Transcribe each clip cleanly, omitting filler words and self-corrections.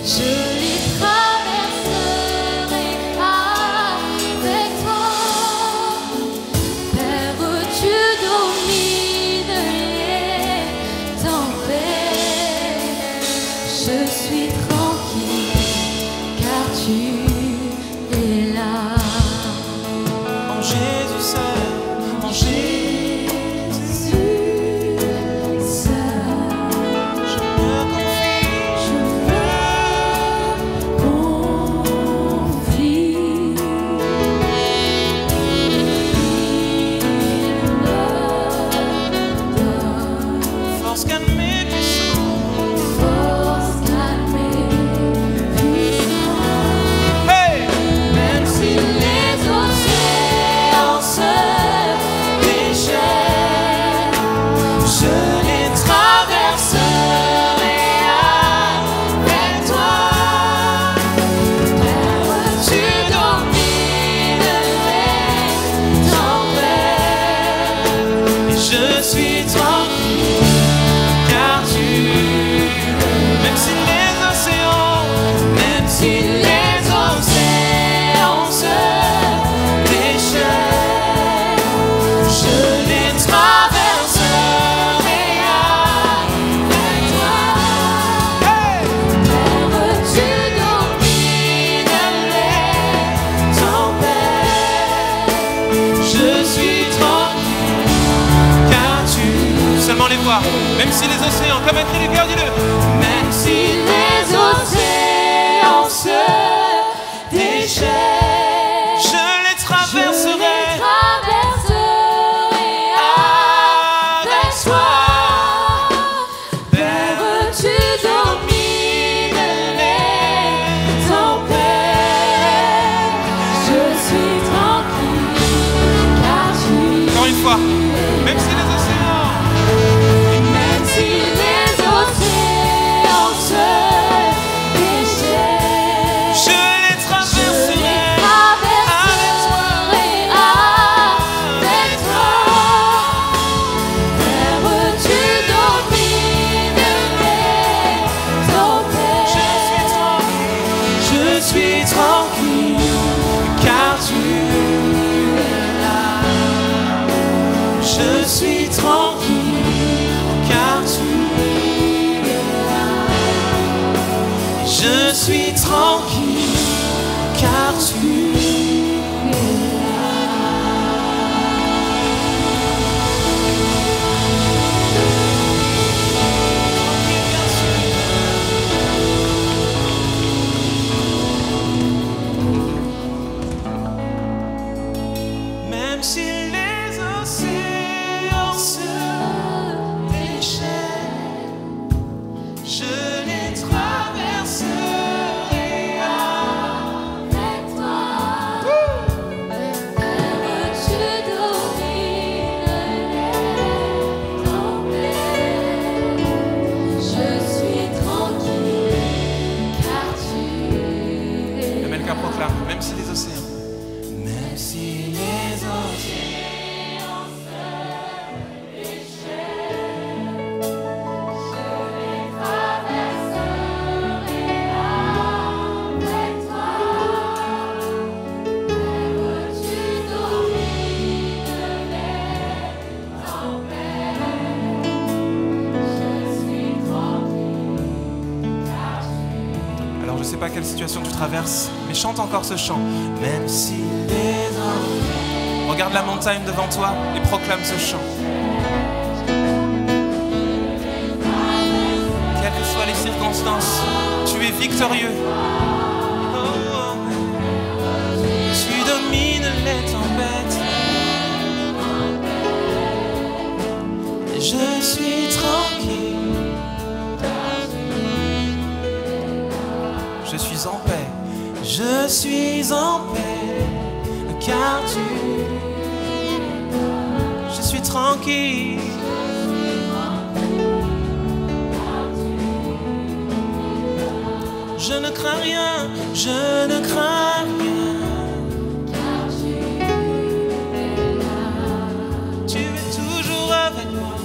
je les traverserai avec toi. Père, tu domines les tempêtes. Je suis tranquille car tu es là. En Jésus seul, en Jésus seul, je me confie. je me confie. Force calmée, puissante. Force calmée, puissante. Hey! Même si les océans se déchaînent, je les traverserai avec toi. Père, tu domines les tempêtes. Et je suis tranquille, car tu, même si les océans se déchaînent, je les traverserai avec toi. hey! Père, tu domines les tempêtes. Je suis tranquille, car tu, seulement les voir, même si les océans, comme un cri du cœur, dis-le. Même si les océans se déchaînent, Je les traverserai avec toi. Père, tu domines les tempêtes. Je suis tranquille car tu encore une fois, même si les océans, même si les océans se déchaînent, je les traverserai avec toi. Père, tu domines les tempêtes. je suis tranquille, car tu es là. Je suis tranquille, car tu es là. Je suis tranquille, car tu es même si les océans se déchaînent, je les traverserai Avec toi, Père, tu domines les tempêtes. Je suis tranquille car tu es Le Melka proclame, même si les océans, même si les océans Alors je sais pas quelle situation tu traverses, mais chante encore ce chant. Même si les océans, regarde la montagne devant toi et proclame ce chant. Quelles que soient les circonstances, tu es victorieux. Oh, oh. Tu domines les tempêtes. Et je suis tranquille. Je suis en paix. Je suis en paix. Car tu, je suis tranquille. Je ne crains rien, je ne crains rien. Tu es toujours avec moi.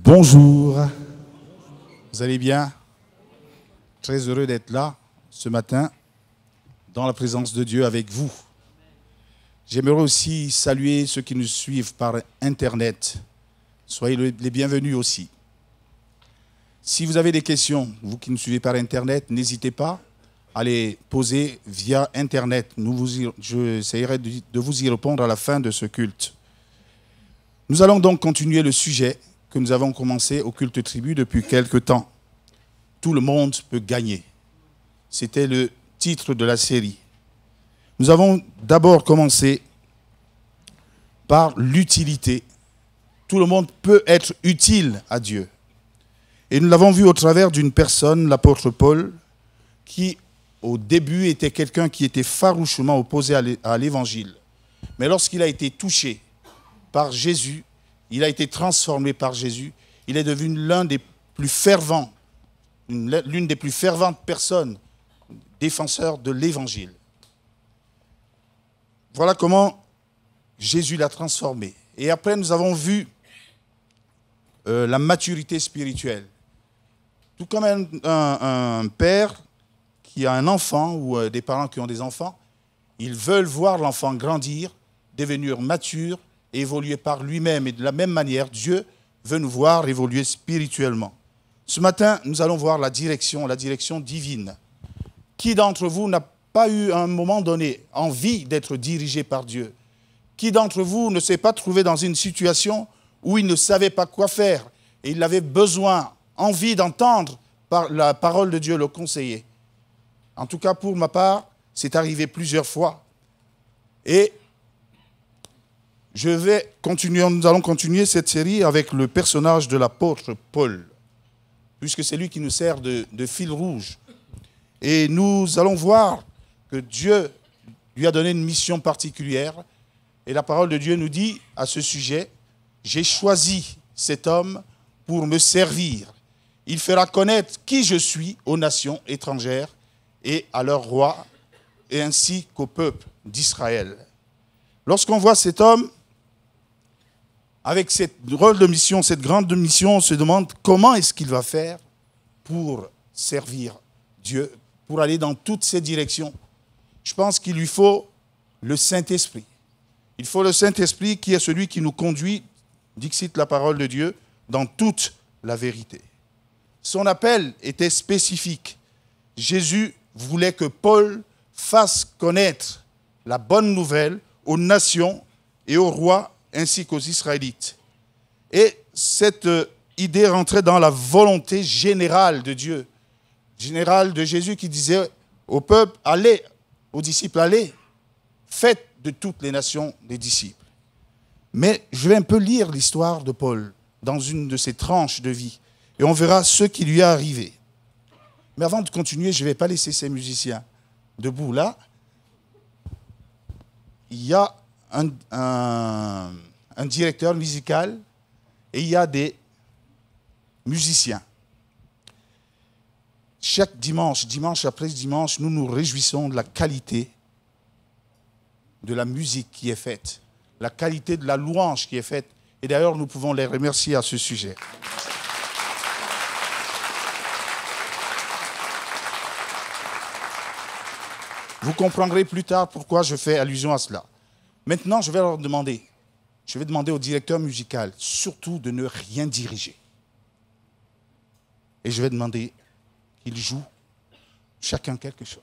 Bonjour, vous allez bien? Très heureux d'être là ce matin dans la présence de Dieu avec vous. J'aimerais aussi saluer ceux qui nous suivent par Internet. Soyez les bienvenus aussi. Si vous avez des questions, vous qui nous suivez par Internet, n'hésitez pas à les poser via Internet. J'essaierai de vous y répondre à la fin de ce culte. Nous allons donc continuer le sujet que nous avons commencé au culte tribu depuis quelque temps. Tout le monde peut gagner. C'était le titre de la série. Nous avons d'abord commencé par l'utilité. Tout le monde peut être utile à Dieu. Et nous l'avons vu au travers d'une personne, l'apôtre Paul, qui au début était quelqu'un qui était farouchement opposé à l'évangile. Mais lorsqu'il a été touché par Jésus, il a été transformé par Jésus, il est devenu l'une des plus ferventes personnes défenseurs de l'évangile. Voilà comment Jésus l'a transformé. Et après, nous avons vu la maturité spirituelle. Tout comme un père qui a un enfant ou des parents qui ont des enfants, ils veulent voir l'enfant grandir, devenir mature, et évoluer par lui-même. Et de la même manière, Dieu veut nous voir évoluer spirituellement. Ce matin, nous allons voir la direction divine. Qui d'entre vous n'a pas eu à un moment donné envie d'être dirigé par Dieu? Qui d'entre vous ne s'est pas trouvé dans une situation où il ne savait pas quoi faire et il avait besoin, envie d'entendre la parole de Dieu le conseiller? En tout cas, pour ma part, c'est arrivé plusieurs fois. Et nous allons continuer cette série avec le personnage de l'apôtre Paul, puisque c'est lui qui nous sert de fil rouge. Et nous allons voir que Dieu lui a donné une mission particulière. Et la parole de Dieu nous dit à ce sujet, « J'ai choisi cet homme pour me servir. Il fera connaître qui je suis aux nations étrangères et à leurs rois, et ainsi qu'au peuple d'Israël. » Lorsqu'on voit cet homme, avec cette rôle de mission, cette grande mission, on se demande comment est-ce qu'il va faire pour servir Dieu, pour aller dans toutes ces directions. Je pense qu'il lui faut le Saint-Esprit. Il faut le Saint-Esprit qui est celui qui nous conduit, dixit la parole de Dieu, dans toute la vérité. Son appel était spécifique. Jésus voulait que Paul fasse connaître la bonne nouvelle aux nations et aux rois ainsi qu'aux Israélites. Et cette idée rentrait dans la volonté générale de Dieu, générale de Jésus qui disait au peuple, allez, aux disciples, allez, faites de toutes les nations des disciples. Mais je vais un peu lire l'histoire de Paul dans une de ses tranches de vie et on verra ce qui lui est arrivé. Mais avant de continuer, je ne vais pas laisser ces musiciens debout là. Il y a un directeur musical et il y a des musiciens. Chaque dimanche après dimanche, nous nous réjouissons de la qualité de la musique qui est faite, la qualité de la louange qui est faite. Et d'ailleurs, nous pouvons les remercier à ce sujet. Vous comprendrez plus tard pourquoi je fais allusion à cela. Maintenant, je vais demander au directeur musical surtout de ne rien diriger. Et je vais demander qu'il joue chacun quelque chose.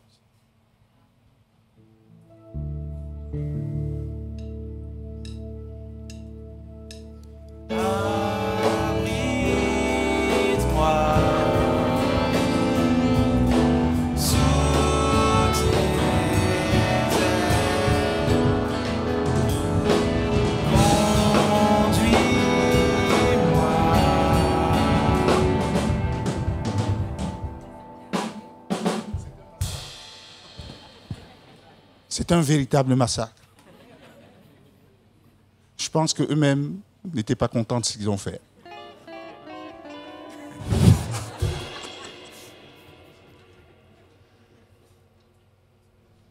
C'est un véritable massacre. Je pense qu'eux-mêmes n'étaient pas contents de ce qu'ils ont fait.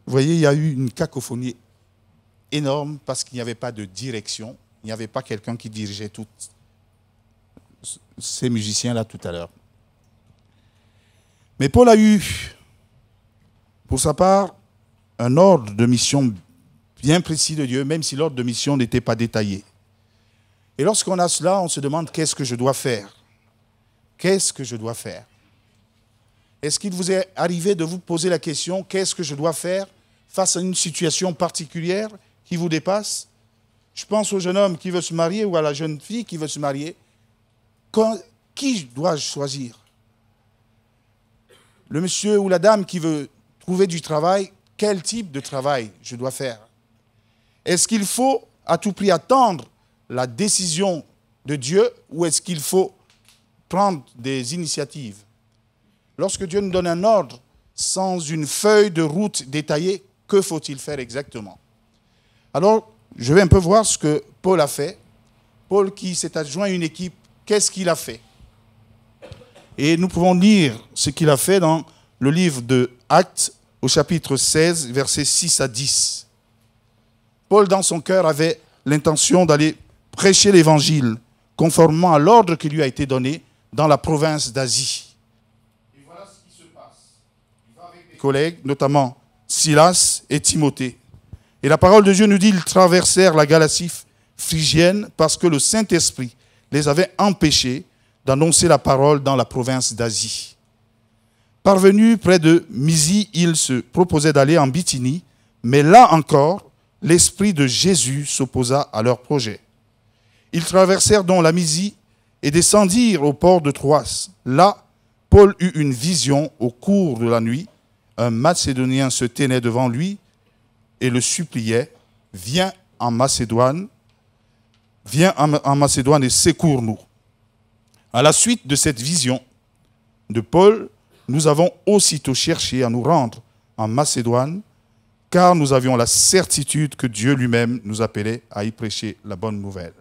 Vous voyez, il y a eu une cacophonie énorme parce qu'il n'y avait pas de direction, il n'y avait pas quelqu'un qui dirigeait toute ces musiciens-là tout à l'heure. Mais Paul a eu, pour sa part, un ordre de mission bien précis de Dieu, même si l'ordre de mission n'était pas détaillé. Et lorsqu'on a cela, on se demande qu'est-ce que je dois faire? Qu'est-ce que je dois faire? Est-ce qu'il vous est arrivé de vous poser la question, qu'est-ce que je dois faire face à une situation particulière qui vous dépasse? Je pense au jeune homme qui veut se marier ou à la jeune fille qui veut se marier. Qui dois-je choisir? Le monsieur ou la dame qui veut trouver du travail, quel type de travail je dois faire? Est-ce qu'il faut à tout prix attendre la décision de Dieu ou est-ce qu'il faut prendre des initiatives? Lorsque Dieu nous donne un ordre sans une feuille de route détaillée, que faut-il faire exactement? Alors, je vais un peu voir ce que Paul a fait. Paul qui s'est adjoint à une équipe, qu'est-ce qu'il a fait? Et nous pouvons lire ce qu'il a fait dans le livre de Actes, au chapitre 16, versets 6 à 10. Paul, dans son cœur, avait l'intention d'aller prêcher l'évangile conformément à l'ordre qui lui a été donné dans la province d'Asie. Et voilà ce qui se passe. Il va avec des collègues, notamment Silas et Timothée. Et la parole de Dieu nous dit qu'ils traversèrent la Galatie phrygienne parce que le Saint-Esprit les avait empêchés d'annoncer la parole dans la province d'Asie. Parvenus près de Mysie, ils se proposaient d'aller en Bithynie, mais là encore, l'Esprit de Jésus s'opposa à leur projet. Ils traversèrent donc la Mysie et descendirent au port de Troas. Là, Paul eut une vision au cours de la nuit. Un Macédonien se tenait devant lui et le suppliait, « Viens en Macédoine et secours-nous. » À la suite de cette vision de Paul, nous avons aussitôt cherché à nous rendre en Macédoine, car nous avions la certitude que Dieu lui-même nous appelait à y prêcher la bonne nouvelle.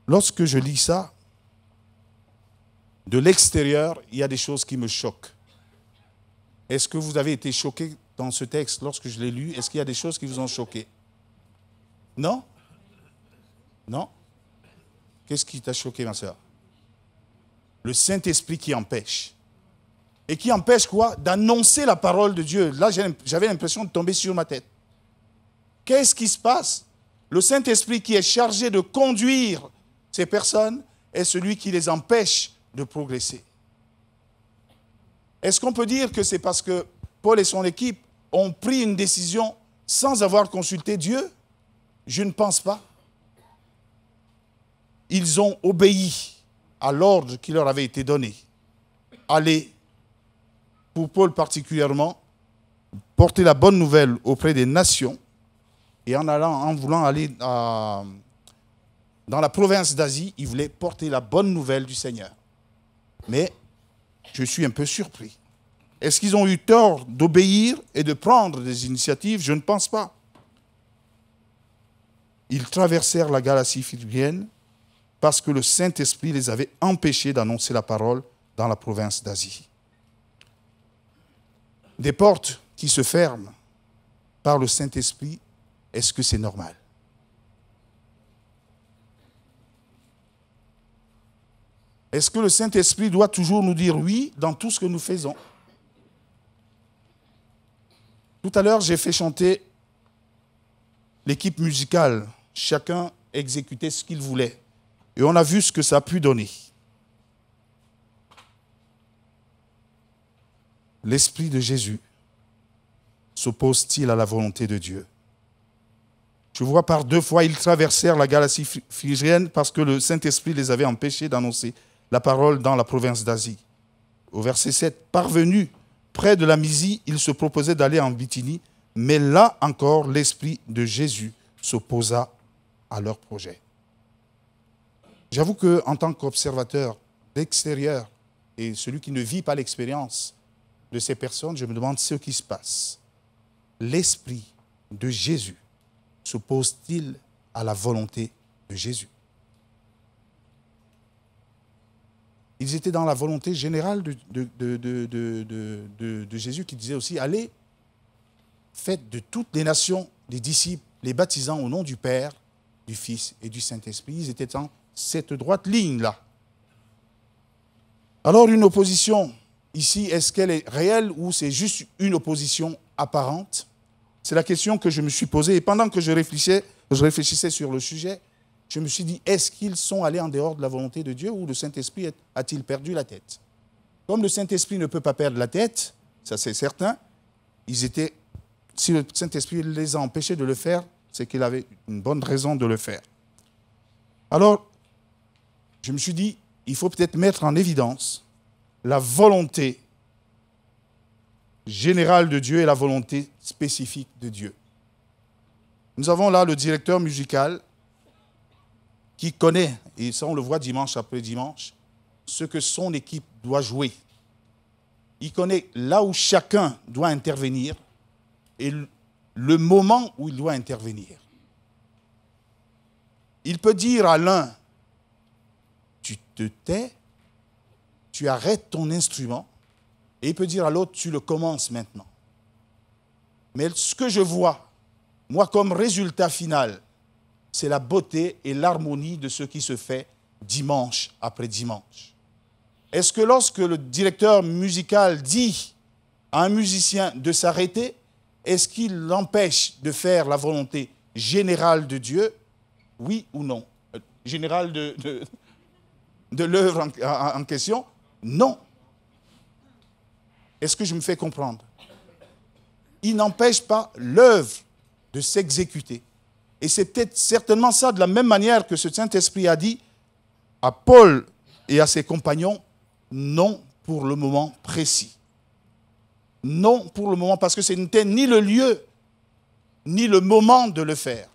Lorsque je lis ça, de l'extérieur, il y a des choses qui me choquent. Est-ce que vous avez été choqué dans ce texte lorsque je l'ai lu? Est-ce qu'il y a des choses qui vous ont choqué? Non? Non? Qu'est-ce qui t'a choqué, ma soeur? Le Saint-Esprit qui empêche. Et qui empêche quoi? D'annoncer la parole de Dieu. Là, j'avais l'impression de tomber sur ma tête. Qu'est-ce qui se passe? Le Saint-Esprit qui est chargé de conduire ces personnes est celui qui les empêche de progresser. Est-ce qu'on peut dire que c'est parce que Paul et son équipe ont pris une décision sans avoir consulté Dieu? Je ne pense pas. Ils ont obéi à l'ordre qui leur avait été donné. Allez, pour Paul particulièrement, porter la bonne nouvelle auprès des nations et en voulant aller dans la province d'Asie, il voulait porter la bonne nouvelle du Seigneur. Mais je suis un peu surpris. Est-ce qu'ils ont eu tort d'obéir et de prendre des initiatives? Je ne pense pas. Ils traversèrent la Galatie phrygienne parce que le Saint-Esprit les avait empêchés d'annoncer la parole dans la province d'Asie. Des portes qui se ferment par le Saint-Esprit, est-ce que c'est normal? Est-ce que le Saint-Esprit doit toujours nous dire oui dans tout ce que nous faisons? Tout à l'heure, j'ai fait chanter l'équipe musicale. Chacun exécutait ce qu'il voulait. Et on a vu ce que ça a pu donner. L'Esprit de Jésus s'oppose-t-il à la volonté de Dieu? Je vois par 2 fois, ils traversèrent la Galatie phrygienne parce que le Saint-Esprit les avait empêchés d'annoncer la parole dans la province d'Asie. Au verset 7, parvenus près de la Mysie, ils se proposaient d'aller en Bithynie, mais là encore, l'Esprit de Jésus s'opposa à leur projet. J'avoue qu'en tant qu'observateur d'extérieur et celui qui ne vit pas l'expérience de ces personnes, je me demande ce qui se passe. L'Esprit de Jésus s'oppose-t-il à la volonté de Jésus? Ils étaient dans la volonté générale de Jésus qui disait aussi, allez, faites de toutes les nations des disciples, les baptisant au nom du Père, du Fils et du Saint-Esprit. Ils étaient dans cette droite ligne-là. Alors une opposition, ici, est-ce qu'elle est réelle ou c'est juste une opposition apparente? C'est la question que je me suis posée. Et pendant que je réfléchissais sur le sujet, je me suis dit, est-ce qu'ils sont allés en dehors de la volonté de Dieu ou le Saint-Esprit a-t-il perdu la tête? Comme le Saint-Esprit ne peut pas perdre la tête, ça c'est certain, si le Saint-Esprit les a empêchés de le faire, c'est qu'il avait une bonne raison de le faire. Alors, je me suis dit, il faut peut-être mettre en évidence la volonté générale de Dieu et la volonté spécifique de Dieu. Nous avons là le directeur musical qui connaît, et ça on le voit dimanche après dimanche, ce que son équipe doit jouer. Il connaît là où chacun doit intervenir et le moment où il doit intervenir. Il peut dire à l'un, tu te tais, tu arrêtes ton instrument, et il peut dire à l'autre, tu le commences maintenant. Mais ce que je vois, moi comme résultat final, c'est la beauté et l'harmonie de ce qui se fait dimanche après dimanche. Est-ce que lorsque le directeur musical dit à un musicien de s'arrêter, est-ce qu'il l'empêche de faire la volonté générale de Dieu? Oui ou non? Générale de l'œuvre en question? Non. Est-ce que je me fais comprendre? Il n'empêche pas l'œuvre de s'exécuter. Et c'est peut-être certainement ça, de la même manière que ce Saint-Esprit a dit à Paul et à ses compagnons, non pour le moment précis. Non pour le moment, parce que ce n'était ni le lieu, ni le moment de le faire.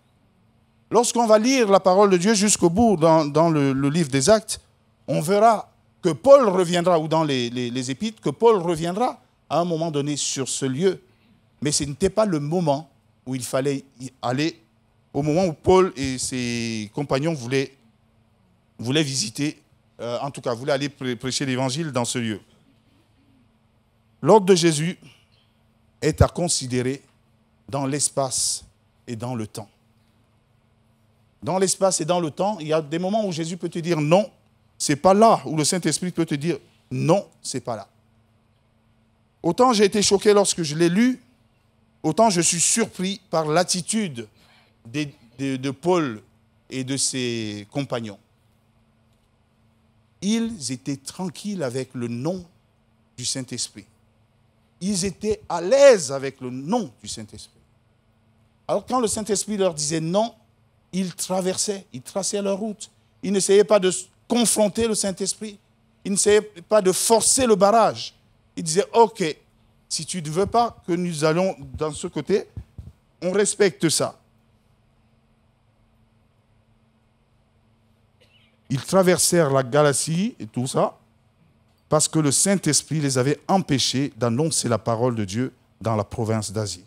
Lorsqu'on va lire la parole de Dieu jusqu'au bout dans le livre des Actes, on verra que Paul reviendra, ou dans les Épîtres, que Paul reviendra à un moment donné sur ce lieu. Mais ce n'était pas le moment où il fallait y aller, au moment où Paul et ses compagnons voulaient visiter, en tout cas, voulaient aller prêcher l'évangile dans ce lieu. L'ordre de Jésus est à considérer dans l'espace et dans le temps. Dans l'espace et dans le temps, il y a des moments où Jésus peut te dire non, c'est pas là, où le Saint-Esprit peut te dire non, c'est pas là. Autant j'ai été choqué lorsque je l'ai lu, autant je suis surpris par l'attitude de Paul et de ses compagnons. Ils étaient tranquilles avec le nom du Saint-Esprit. Ils étaient à l'aise avec le nom du Saint-Esprit. Alors quand le Saint-Esprit leur disait non, ils traversaient, ils traçaient leur route. Ils n'essayaient pas de confronter le Saint-Esprit. Ils n'essayaient pas de forcer le barrage. Ils disaient, ok, si tu ne veux pas que nous allons dans ce côté, on respecte ça. Ils traversèrent la Galatie et tout ça, parce que le Saint-Esprit les avait empêchés d'annoncer la parole de Dieu dans la province d'Asie.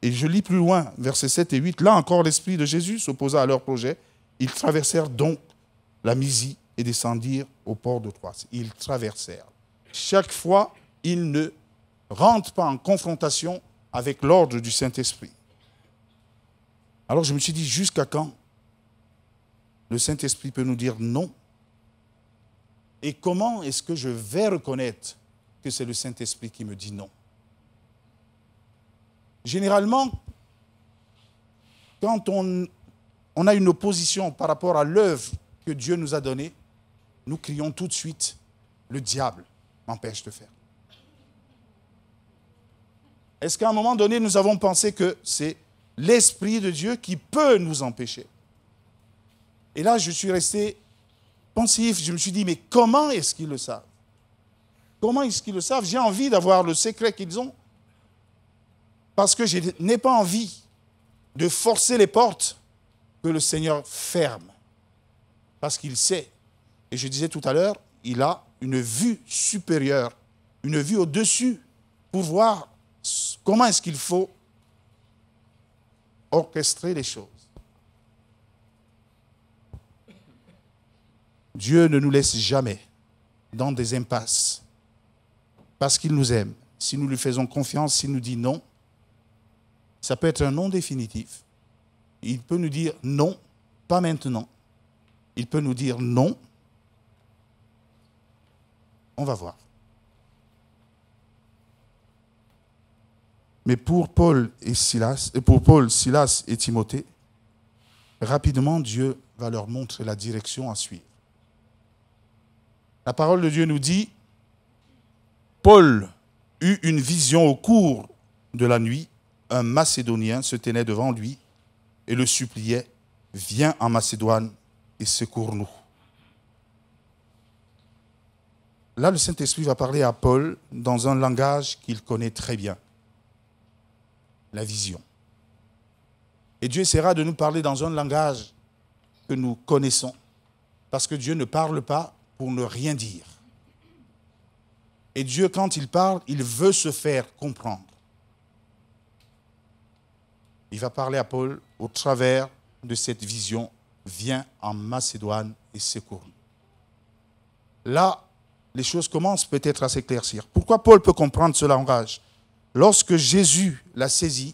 Et je lis plus loin, versets 7 et 8, là encore l'Esprit de Jésus s'opposa à leur projet. Ils traversèrent donc la Mysie et descendirent au port de Troie. Ils traversèrent. Chaque fois, ils ne rentrent pas en confrontation avec l'ordre du Saint-Esprit. Alors je me suis dit, jusqu'à quand le Saint-Esprit peut nous dire non? Et comment est-ce que je vais reconnaître que c'est le Saint-Esprit qui me dit non? Généralement, quand on a une opposition par rapport à l'œuvre que Dieu nous a donnée, nous crions tout de suite, le diable m'empêche de faire. Est-ce qu'à un moment donné, nous avons pensé que c'est l'Esprit de Dieu qui peut nous empêcher? Et là, je suis resté pensif. Je me suis dit, mais comment est-ce qu'ils le savent? Comment est-ce qu'ils le savent? J'ai envie d'avoir le secret qu'ils ont. Parce que je n'ai pas envie de forcer les portes que le Seigneur ferme. Parce qu'il sait. Et je disais tout à l'heure, il a une vue supérieure, une vue au-dessus, pour voir comment est-ce qu'il faut orchestrer les choses. Dieu ne nous laisse jamais dans des impasses parce qu'il nous aime. Si nous lui faisons confiance, s'il nous dit non, ça peut être un non définitif. Il peut nous dire non, pas maintenant. il peut nous dire non. On va voir. Mais pour Paul, Silas et Timothée, rapidement, Dieu va leur montrer la direction à suivre. La parole de Dieu nous dit, Paul eut une vision au cours de la nuit. Un Macédonien se tenait devant lui et le suppliait, « Viens en Macédoine et secours-nous. » Là, le Saint-Esprit va parler à Paul dans un langage qu'il connaît très bien, la vision. Et Dieu essaiera de nous parler dans un langage que nous connaissons, parce que Dieu ne parle pas pour ne rien dire. Et Dieu, quand il parle, il veut se faire comprendre. Il va parler à Paul au travers de cette vision, « Viens en Macédoine et secours-nous. » Là, les choses commencent peut-être à s'éclaircir. Pourquoi Paul peut comprendre ce langage? Lorsque Jésus l'a saisi,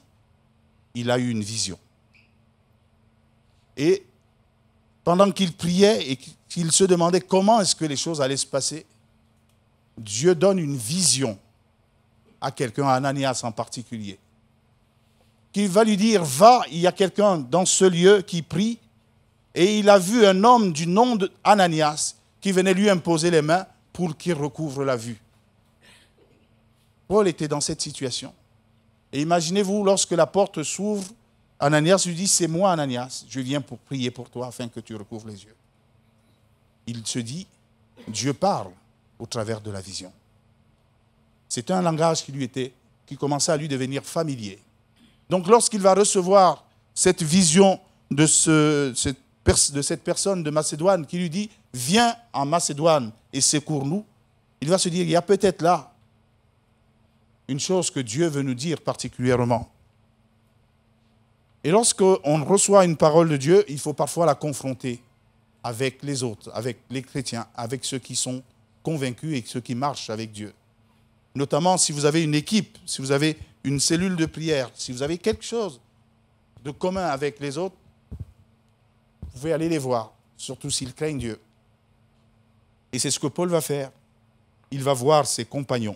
il a eu une vision. Et pendant qu'il priait et qu'il se demandait comment est-ce que les choses allaient se passer, Dieu donne une vision à quelqu'un, à Ananias en particulier, qui va lui dire, va, il y a quelqu'un dans ce lieu qui prie, et il a vu un homme du nom d'Ananias qui venait lui imposer les mains pour qu'il recouvre la vue. Paul était dans cette situation. Et imaginez-vous, lorsque la porte s'ouvre, Ananias lui dit, c'est moi Ananias, je viens pour prier pour toi afin que tu recouvres les yeux. Il se dit, Dieu parle au travers de la vision. C'était un langage qui commençait à lui devenir familier. Donc lorsqu'il va recevoir cette vision de cette personne de Macédoine qui lui dit, viens en Macédoine et secours-nous, il va se dire, il y a peut-être là une chose que Dieu veut nous dire particulièrement. Et lorsqu'on reçoit une parole de Dieu, il faut parfois la confronter avec les autres, avec les chrétiens, avec ceux qui sont convaincus et ceux qui marchent avec Dieu. Notamment si vous avez une équipe, si vous avez une cellule de prière, si vous avez quelque chose de commun avec les autres, vous pouvez aller les voir, surtout s'ils craignent Dieu. Et c'est ce que Paul va faire. Il va voir ses compagnons.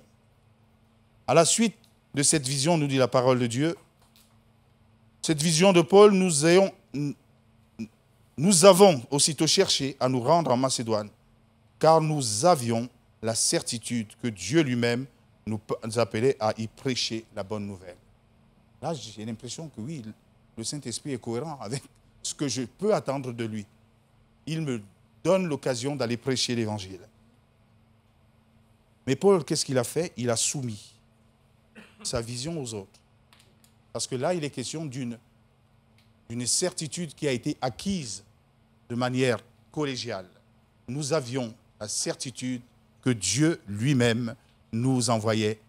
À la suite de cette vision, nous dit la parole de Dieu, cette vision de Paul, nous avons aussitôt cherché à nous rendre en Macédoine, car nous avions la certitude que Dieu lui-même nous appelait à y prêcher la bonne nouvelle. Là, j'ai l'impression que oui, le Saint-Esprit est cohérent avec ce que je peux attendre de lui. Il me donne l'occasion d'aller prêcher l'Évangile. Mais Paul, qu'est-ce qu'il a fait? Il a soumis sa vision aux autres. Parce que là, il est question d'une certitude qui a été acquise de manière collégiale. Nous avions la certitude que Dieu lui-même nous envoyait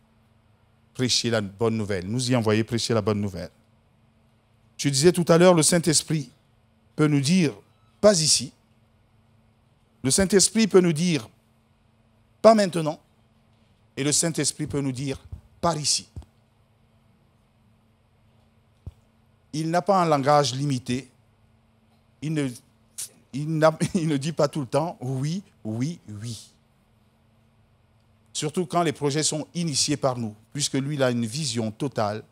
prêcher la bonne nouvelle. Nous y envoyait prêcher la bonne nouvelle. Je disais tout à l'heure, le Saint-Esprit peut nous dire, pas ici. Le Saint-Esprit peut nous dire, pas maintenant. Et le Saint-Esprit peut nous dire, par ici. Il n'a pas un langage limité. Il ne dit pas tout le temps oui, oui, oui. Surtout quand les projets sont initiés par nous, puisque lui, il a une vision totale,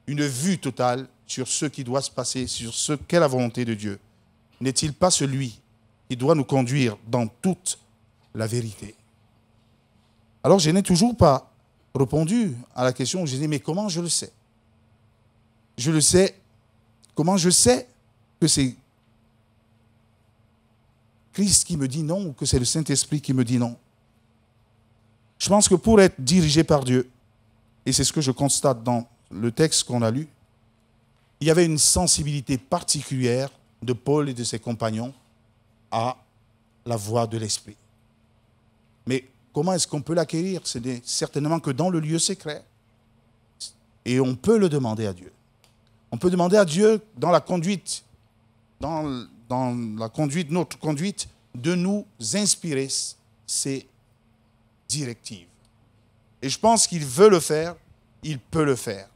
une vue totale sur ce qui doit se passer, sur ce qu'est la volonté de Dieu. N'est-il pas celui qui doit nous conduire dans toute la vérité? Alors, je n'ai toujours pas répondu à la question où je dis, mais comment je le sais? Je le sais. Comment je sais que c'est Christ qui me dit non ou que c'est le Saint-Esprit qui me dit non? Je pense que pour être dirigé par Dieu, et c'est ce que je constate dans le texte qu'on a lu, il y avait une sensibilité particulière de Paul et de ses compagnons à la voix de l'Esprit. Mais comment est-ce qu'on peut l'acquérir? Ce n'est certainement que dans le lieu secret. Et on peut le demander à Dieu. On peut demander à Dieu, dans la conduite, notre conduite, de nous inspirer ces directives. Et je pense qu'il veut le faire, il peut le faire.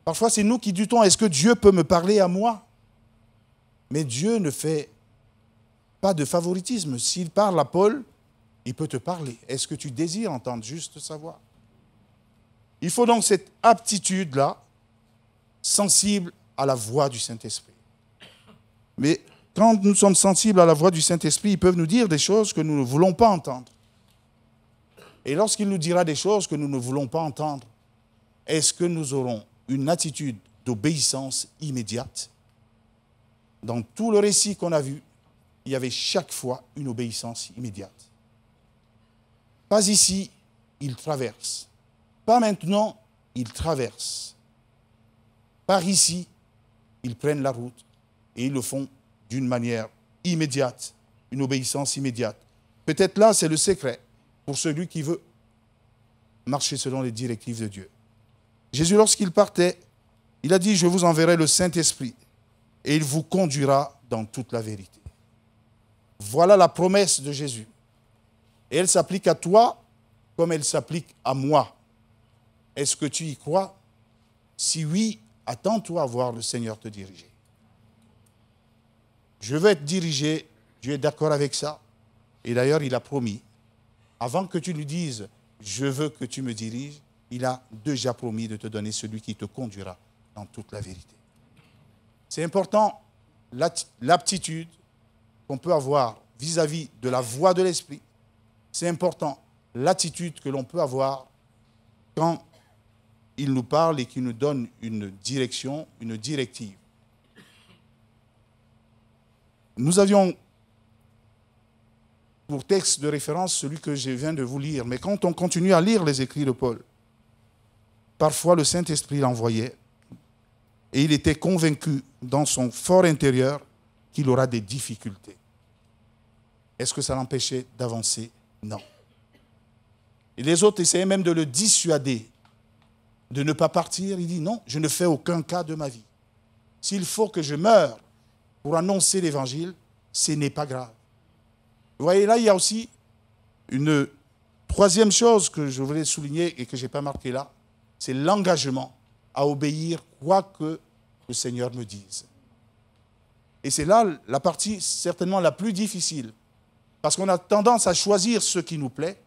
Parfois, c'est nous qui doutons, est-ce que Dieu peut me parler à moi? Mais Dieu ne fait pas de favoritisme. S'il parle à Paul, il peut te parler. Est-ce que tu désires entendre juste sa voix? Il faut donc cette aptitude-là, sensible à la voix du Saint-Esprit. Mais quand nous sommes sensibles à la voix du Saint-Esprit, ils peuvent nous dire des choses que nous ne voulons pas entendre. Et lorsqu'il nous dira des choses que nous ne voulons pas entendre, est-ce que nous aurons une attitude d'obéissance immédiate? Dans tout le récit qu'on a vu, il y avait chaque fois une obéissance immédiate. Pas ici, il traverse. Pas maintenant, il traverse. Par ici, ils prennent la route et ils le font d'une manière immédiate, une obéissance immédiate. Peut-être là, c'est le secret pour celui qui veut marcher selon les directives de Dieu. Jésus, lorsqu'il partait, il a dit, je vous enverrai le Saint-Esprit et il vous conduira dans toute la vérité. Voilà la promesse de Jésus. Et elle s'applique à toi comme elle s'applique à moi. Est-ce que tu y crois? Si oui, attends-toi à voir le Seigneur te diriger. Je veux être dirigé, Dieu est d'accord avec ça. Et d'ailleurs, il a promis, avant que tu lui dises, je veux que tu me diriges, il a déjà promis de te donner celui qui te conduira dans toute la vérité. C'est important, l'aptitude qu'on peut avoir vis-à-vis de la voix de l'Esprit. C'est important, l'attitude que l'on peut avoir quand il nous parle et qu'il nous donne une direction, une directive. Nous avions pour texte de référence celui que je viens de vous lire, mais quand on continue à lire les écrits de Paul, parfois le Saint-Esprit l'envoyait et il était convaincu dans son fort intérieur qu'il aura des difficultés. Est-ce que ça l'empêchait d'avancer? Non. Et les autres essayaient même de le dissuader de ne pas partir. Il dit non, je ne fais aucun cas de ma vie. S'il faut que je meure pour annoncer l'évangile, ce n'est pas grave. Vous voyez, là, il y a aussi une troisième chose que je voulais souligner et que je n'ai pas marqué là, c'est l'engagement à obéir quoi que le Seigneur me dise. Et c'est là la partie certainement la plus difficile, parce qu'on a tendance à choisir ce qui nous plaît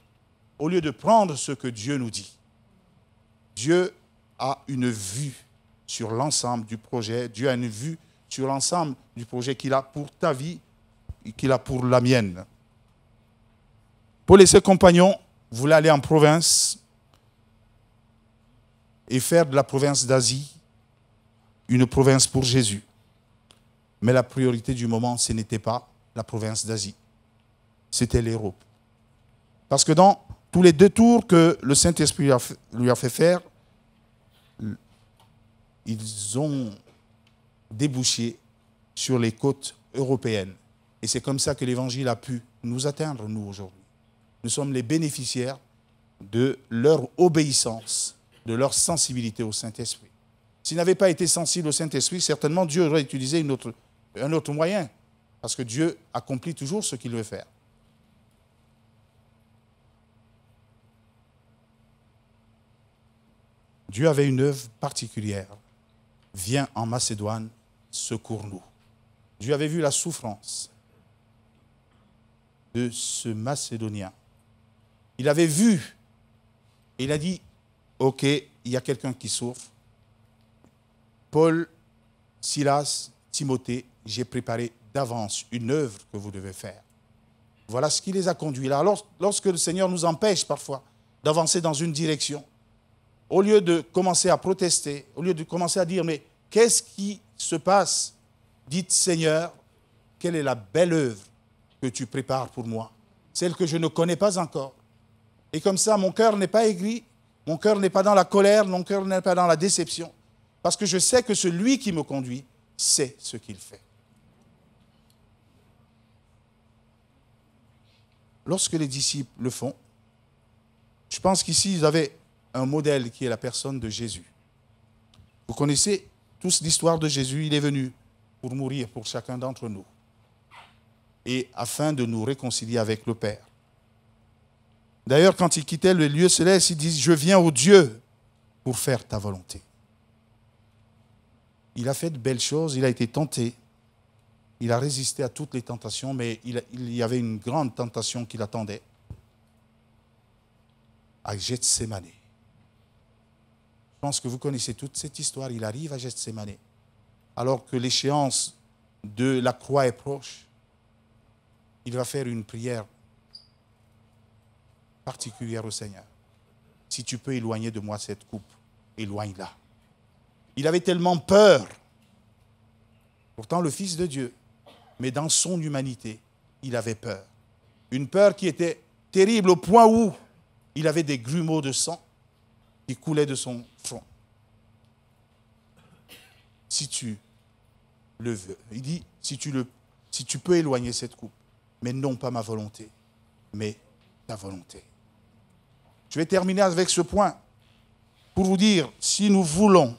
au lieu de prendre ce que Dieu nous dit. Dieu a une vue sur l'ensemble du projet, Dieu a une vue sur l'ensemble du projet qu'il a pour ta vie et qu'il a pour la mienne. Paul et ses compagnons voulaient aller en province et faire de la province d'Asie une province pour Jésus. Mais la priorité du moment, ce n'était pas la province d'Asie, c'était l'Europe. Parce que dans tous les détours que le Saint-Esprit lui a fait faire, ils ont débouché sur les côtes européennes. Et c'est comme ça que l'Évangile a pu nous atteindre, nous, aujourd'hui. Nous sommes les bénéficiaires de leur obéissance, de leur sensibilité au Saint-Esprit. S'ils n'avaient pas été sensibles au Saint-Esprit, certainement Dieu aurait utilisé un autre moyen, parce que Dieu accomplit toujours ce qu'il veut faire. Dieu avait une œuvre particulière. Viens en Macédoine, secours-nous. Dieu avait vu la souffrance de ce Macédonien. Il avait vu, et il a dit, ok, il y a quelqu'un qui souffre. Paul, Silas, Timothée, j'ai préparé d'avance une œuvre que vous devez faire. Voilà ce qui les a conduits là. Alors, lorsque le Seigneur nous empêche parfois d'avancer dans une direction, au lieu de commencer à protester, au lieu de commencer à dire, mais qu'est-ce qui se passe? Dites, Seigneur, quelle est la belle œuvre que tu prépares pour moi? Celle que je ne connais pas encore. Et comme ça, mon cœur n'est pas aigri, mon cœur n'est pas dans la colère, mon cœur n'est pas dans la déception. Parce que je sais que celui qui me conduit sait ce qu'il fait. Lorsque les disciples le font, je pense qu'ici, ils avaient un modèle qui est la personne de Jésus. Vous connaissez tous l'histoire de Jésus, il est venu pour mourir pour chacun d'entre nous et afin de nous réconcilier avec le Père. D'ailleurs, quand il quittait le lieu céleste, il dit « Je viens au Dieu pour faire ta volonté ». Il a fait de belles choses, il a été tenté, il a résisté à toutes les tentations, mais il y avait une grande tentation qui l'attendait à Gethsémane. Je pense que vous connaissez toute cette histoire. Il arrive à Gethsémane, alors que l'échéance de la croix est proche. Il va faire une prière particulière au Seigneur. Si tu peux éloigner de moi cette coupe, éloigne-la. Il avait tellement peur, pourtant le Fils de Dieu, mais dans son humanité, il avait peur. Une peur qui était terrible au point où il avait des grumeaux de sang qui coulaient de son front. Si tu le veux, il dit, si tu peux éloigner cette coupe, mais non pas ma volonté, mais ta volonté. Je vais terminer avec ce point pour vous dire, si nous voulons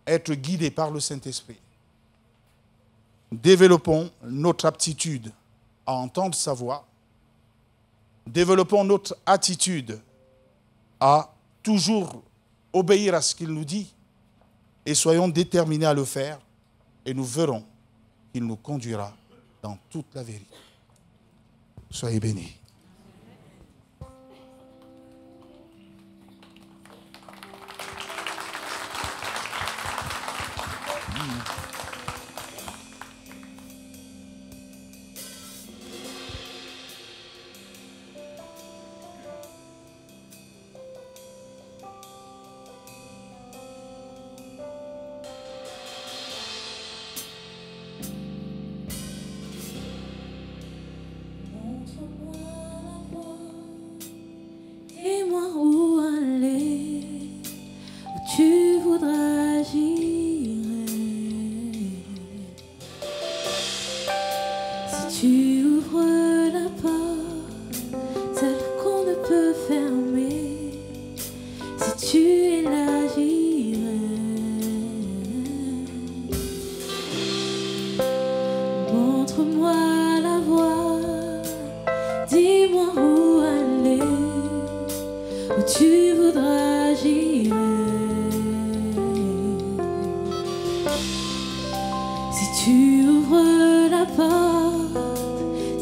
être guidés par le Saint-Esprit, développons notre aptitude à entendre sa voix, développons notre attitude à toujours obéir à ce qu'il nous dit et soyons déterminés à le faire et nous verrons qu'il nous conduira dans toute la vérité. Soyez bénis. Dis-moi où aller, où tu voudras j'irai. Si tu ouvres la porte, celle qu'on ne peut fermer, si tu es là, j'irai. Montre-moi la voie, dis-moi où aller, où tu voudras j'irai. Si tu ouvres la porte,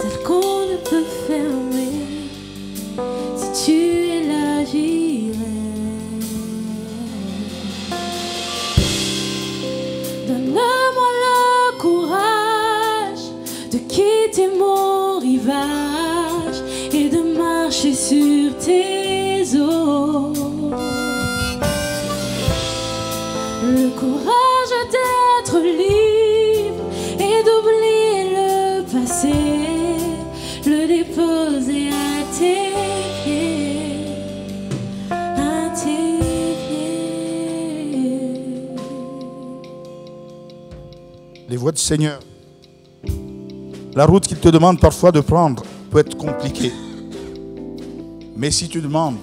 celle qu'on ne peut fermer, si tu es là, j'irai. Donne-moi le courage de quitter mon rivage et de marcher sur tes eaux. Le courage d'être libre et d'oublier le passé, le déposer à tes pieds, à tes pieds. Les voies du Seigneur. La route qu'il te demande parfois de prendre peut être compliquée. Mais si tu demandes,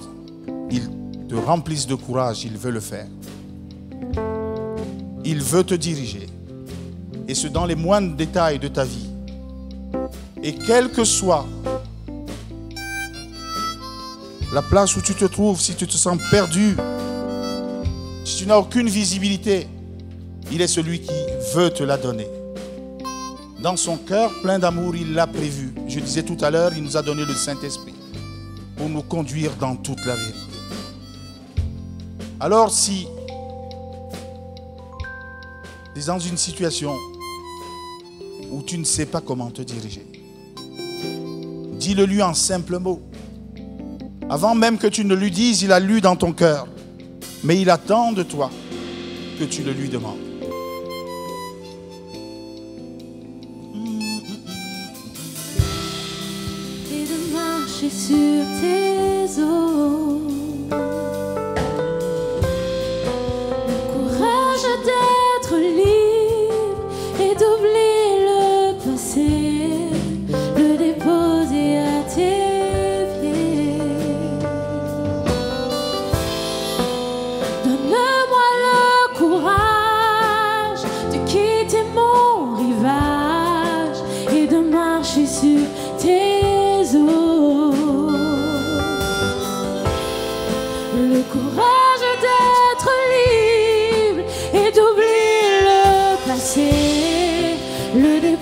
il te remplisse de courage, il veut le faire. Il veut te diriger. Et ce dans les moindres détails de ta vie. Et quelle que soit la place où tu te trouves, si tu te sens perdu, si tu n'as aucune visibilité, il est celui qui veut te la donner. Dans son cœur plein d'amour, il l'a prévu. Je disais tout à l'heure, il nous a donné le Saint-Esprit pour nous conduire dans toute la vérité. Alors si tu es dans une situation où tu ne sais pas comment te diriger, dis-le-lui en simples mots. Avant même que tu ne lui dises, il a lu dans ton cœur. Mais il attend de toi que tu le lui demandes. Et de marcher sur tes eaux. Le courage d'être libre et d'oublier le passé, le déposer à tes pieds. Donne-moi le courage de quitter mon rivage et de marcher sur tes eaux. Le courage d'être libre et d'oublier le passé,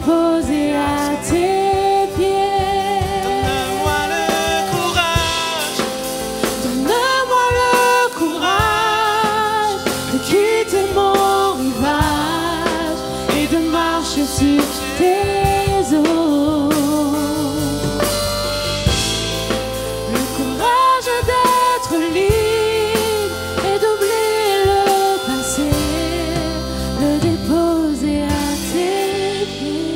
déposer à tes pieds. Donne-moi le courage, Donne-moi le courage de quitter mon rivage et de marcher sur tes eaux. Le courage d'être libre et d'oublier le passé, le déposer à tes pieds,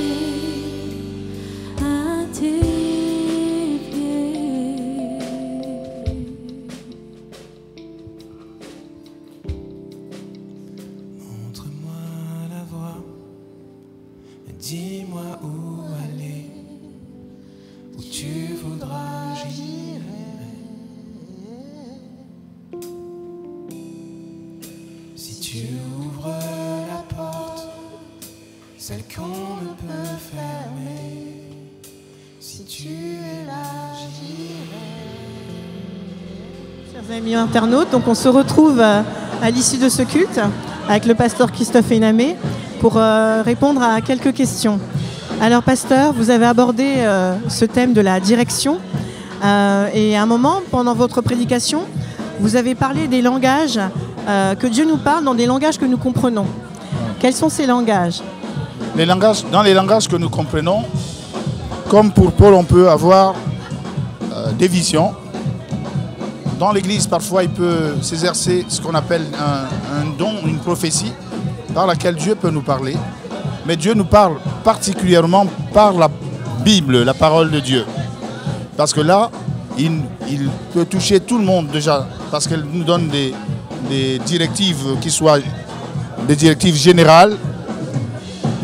à tes pieds. montre-moi la voie, dis-moi où aller, où tu voudras j'irai. Si tu ouvres la porte, celle qu'on ne peut fermer, si tu es là, j'irai. Chers amis internautes, donc on se retrouve à l'issue de ce culte avec le pasteur Christophe Enamé pour répondre à quelques questions. Alors pasteur, vous avez abordé ce thème de la direction et à un moment, pendant votre prédication, vous avez parlé des langages que Dieu nous parle dans des langages que nous comprenons. Quels sont ces langages? Dans les langages que nous comprenons, comme pour Paul, on peut avoir des visions. Dans l'Église, parfois, il peut s'exercer ce qu'on appelle un don, une prophétie, par laquelle Dieu peut nous parler. Mais Dieu nous parle particulièrement par la Bible, la parole de Dieu. Parce que là, il peut toucher tout le monde déjà, parce qu'elle nous donne des directives qui soient des directives générales,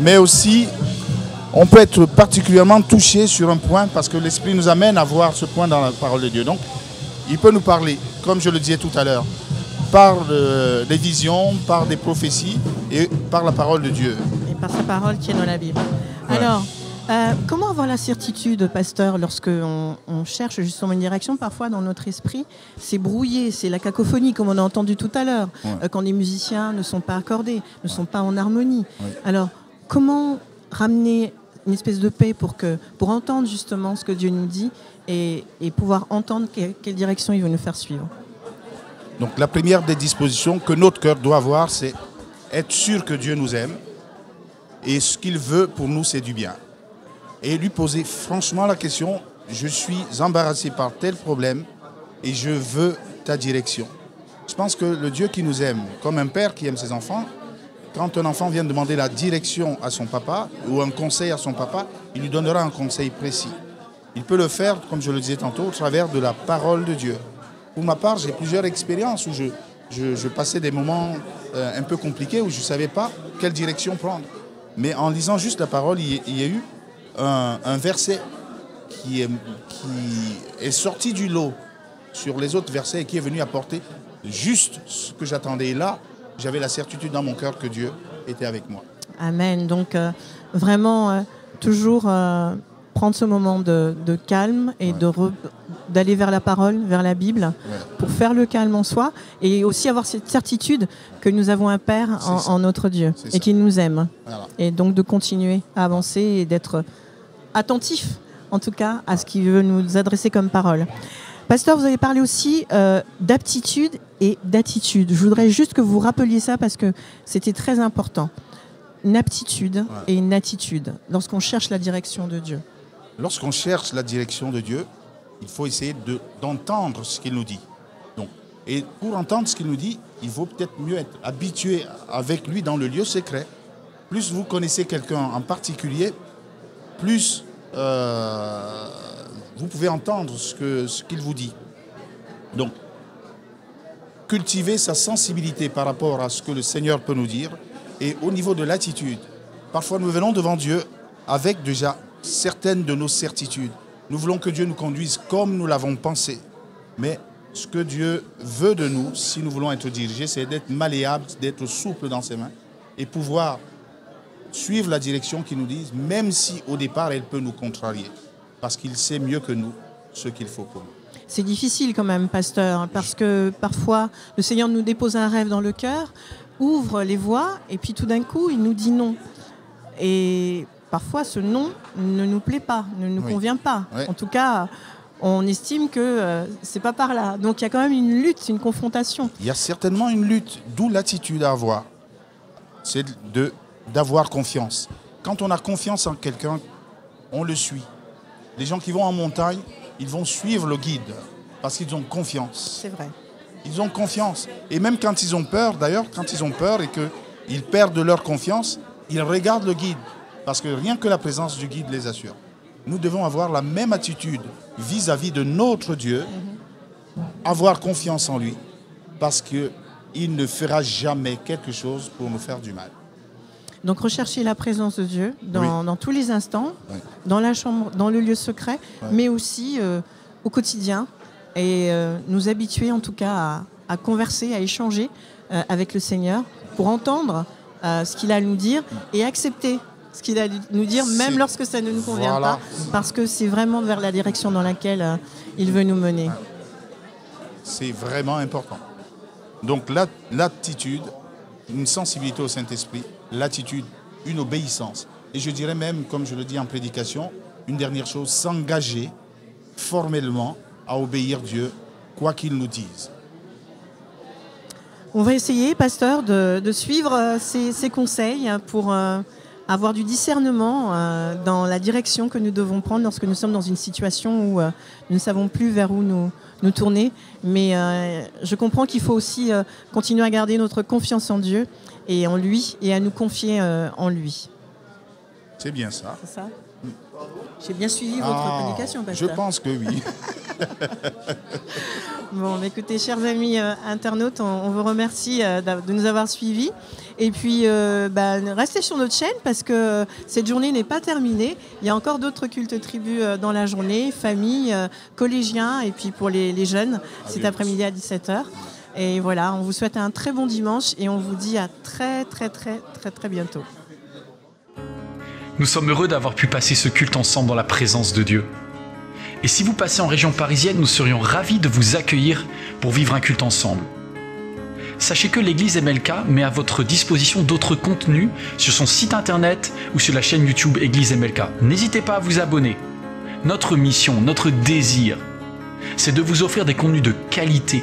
mais aussi on peut être particulièrement touché sur un point parce que l'Esprit nous amène à voir ce point dans la parole de Dieu. Donc, il peut nous parler, comme je le disais tout à l'heure, par des visions, par des prophéties et par la parole de Dieu. Et par sa parole qui est dans la Bible. Ouais. Alors, comment avoir la certitude, pasteur, lorsque on cherche justement une direction? Parfois, dans notre esprit, c'est brouillé, c'est la cacophonie, comme on a entendu tout à l'heure, quand les musiciens ne sont pas accordés, ne sont pas en harmonie. Ouais. Alors, comment ramener une espèce de paix pour entendre justement ce que Dieu nous dit et pouvoir entendre quelle direction il veut nous faire suivre? Donc la première des dispositions que notre cœur doit avoir, c'est être sûr que Dieu nous aime et ce qu'il veut pour nous, c'est du bien. Et lui poser franchement la question, je suis embarrassé par tel problème et je veux ta direction. Je pense que le Dieu qui nous aime, comme un père qui aime ses enfants, quand un enfant vient demander la direction à son papa ou un conseil à son papa, il lui donnera un conseil précis. Il peut le faire, comme je le disais tantôt, au travers de la parole de Dieu. Pour ma part, j'ai plusieurs expériences où je passais des moments un peu compliqués où je ne savais pas quelle direction prendre. Mais en lisant juste la parole, il y a eu un verset qui est sorti du lot sur les autres versets et qui est venu apporter juste ce que j'attendais. Et là, j'avais la certitude dans mon cœur que Dieu était avec moi. Amen. Donc, vraiment, toujours prendre ce moment de calme et d'aller vers la parole, vers la Bible, pour faire le calme en soi et aussi avoir cette certitude que nous avons un Père en notre Dieu et qu'il nous aime. Voilà. Et donc de continuer à avancer et d'être attentif, en tout cas, à ce qu'il veut nous adresser comme parole. Pasteur, vous avez parlé aussi d'aptitude et d'attitude. Je voudrais juste que vous rappeliez ça parce que c'était très important. Une aptitude et une attitude lorsqu'on cherche la direction de Dieu. Lorsqu'on cherche la direction de Dieu, il faut essayer d'entendre ce qu'il nous dit. Donc, et pour entendre ce qu'il nous dit, il vaut peut-être mieux être habitué avec lui dans le lieu secret. Plus vous connaissez quelqu'un en particulier, plus vous pouvez entendre ce qu'il vous dit. Donc, cultiver sa sensibilité par rapport à ce que le Seigneur peut nous dire. Et au niveau de l'attitude, parfois nous venons devant Dieu avec déjà certaines de nos certitudes. Nous voulons que Dieu nous conduise comme nous l'avons pensé. Mais ce que Dieu veut de nous, si nous voulons être dirigés, c'est d'être malléable, d'être souple dans ses mains et pouvoir suivre la direction qu'il nous dit, même si au départ elle peut nous contrarier. Parce qu'il sait mieux que nous ce qu'il faut pour nous. C'est difficile quand même, pasteur, parce que parfois le Seigneur nous dépose un rêve dans le cœur, ouvre les voies et puis tout d'un coup il nous dit non. Et parfois ce non ne nous plaît pas, ne nous convient pas. Oui. En tout cas, on estime que c'est pas par là. Donc il y a quand même une lutte, une confrontation. Il y a certainement une lutte, d'où l'attitude à avoir. C'est d'avoir confiance. Quand on a confiance en quelqu'un, on le suit. Les gens qui vont en montagne, ils vont suivre le guide parce qu'ils ont confiance. C'est vrai. Ils ont confiance. Et même quand ils ont peur, d'ailleurs, quand ils ont peur et qu'ils perdent leur confiance, ils regardent le guide. Parce que rien que la présence du guide les assure. Nous devons avoir la même attitude vis-à-vis de notre Dieu, avoir confiance en lui, parce qu'il ne fera jamais quelque chose pour nous faire du mal. Donc rechercher la présence de Dieu dans tous les instants, Oui. dans la chambre, dans le lieu secret, mais aussi au quotidien, et nous habituer en tout cas à converser, à échanger avec le Seigneur pour entendre ce qu'il a à nous dire et accepter ce qu'il a à nous dire, même lorsque ça ne nous convient pas, parce que c'est vraiment vers la direction dans laquelle il veut nous mener. C'est vraiment important. Donc l'attitude, une sensibilité au Saint-Esprit, l'attitude, une obéissance. Et je dirais même, comme je le dis en prédication, une dernière chose, s'engager formellement à obéir Dieu, quoi qu'il nous dise. On va essayer, pasteur, de suivre ces conseils pour avoir du discernement dans la direction que nous devons prendre lorsque nous sommes dans une situation où nous ne savons plus vers où nous tourner. Mais je comprends qu'il faut aussi continuer à garder notre confiance en Dieu et en lui, et à nous confier en lui. C'est bien ça. C'est ça ? J'ai bien suivi votre prédication, pasteur. Je pense que oui. Bon, écoutez, chers amis internautes, on vous remercie de nous avoir suivis. Et puis, restez sur notre chaîne parce que cette journée n'est pas terminée. Il y a encore d'autres cultes tribus dans la journée, famille, collégiens, et puis pour les jeunes, cet après-midi à 17h. Et voilà, on vous souhaite un très bon dimanche et on vous dit à très bientôt. Nous sommes heureux d'avoir pu passer ce culte ensemble dans la présence de Dieu. Et si vous passez en région parisienne, nous serions ravis de vous accueillir pour vivre un culte ensemble. Sachez que l'église MLK met à votre disposition d'autres contenus sur son site internet ou sur la chaîne YouTube Église MLK. N'hésitez pas à vous abonner. Notre mission, notre désir, c'est de vous offrir des contenus de qualité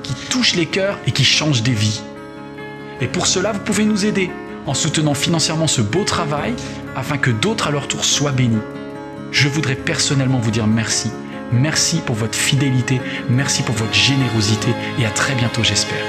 qui touchent les cœurs et qui changent des vies. Et pour cela, vous pouvez nous aider en soutenant financièrement ce beau travail afin que d'autres à leur tour soient bénis. Je voudrais personnellement vous dire merci. Merci pour votre fidélité, merci pour votre générosité et à très bientôt j'espère.